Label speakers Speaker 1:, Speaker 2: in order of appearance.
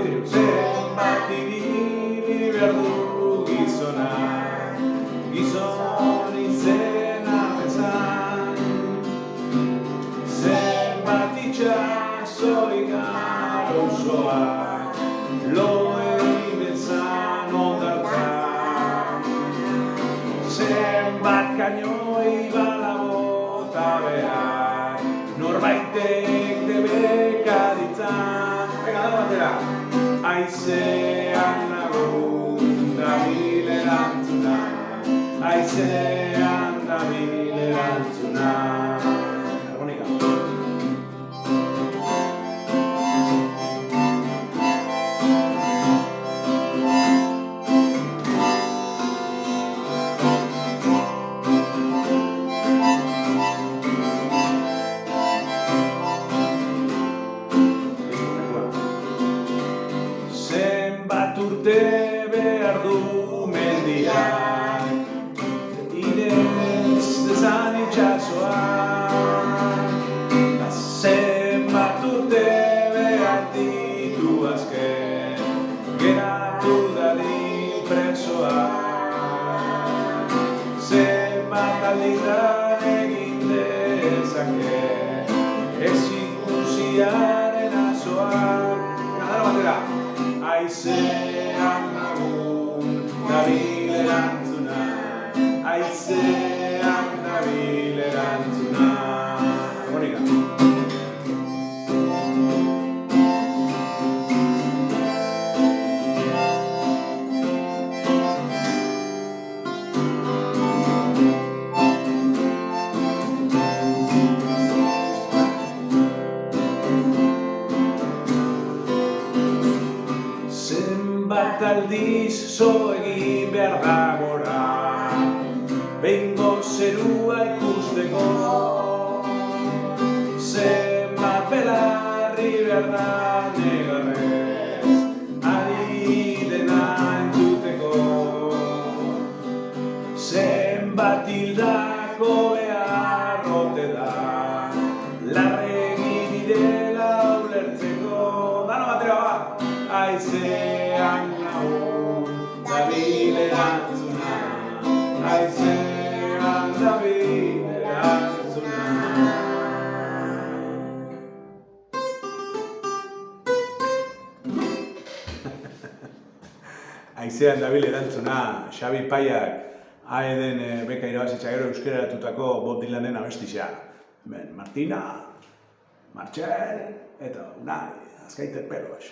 Speaker 1: Zenbat ibili behar du gizona, gizon izena bezan. Zenbat itxaso igar osoak, loei bezan ondartzan. Zenbat kainoi bala bota behar, norbaitek debeka ditzan. Pegada batera! Aizean lagun dabil erantzuna, aizean dabil erantzuna. Harmonika. Zenbat urte behar du mendiak, irez dezan itxasoak. Ta zenbat urte behar ditu azken, geratu dadin presoak. Zenbat alditan egin dezake, ez ikusiaren azoak. Gadara batera! Aizean lagun dabil erantzuna, aizean dabil erantzuna. Harmonika. Zenbat aldiz zo egin behar da gora, behingo zerua ikusteko. Zenbat belarri behar da negarrez, ari dena entzuteko. Zenbat hildako behar ote da, larregi direla ulertzeko. Dano batera ba! Aizean lagun dabil erantzuna, aizean dabil erantzuna. Aizean dabil erantzuna, Xabi Paiak, AEDen beka irabazitza gero euskeratutako Bob Dylanen abestixa. Hemen Martina, Martxel eta Unai, Azkaiter Pelos.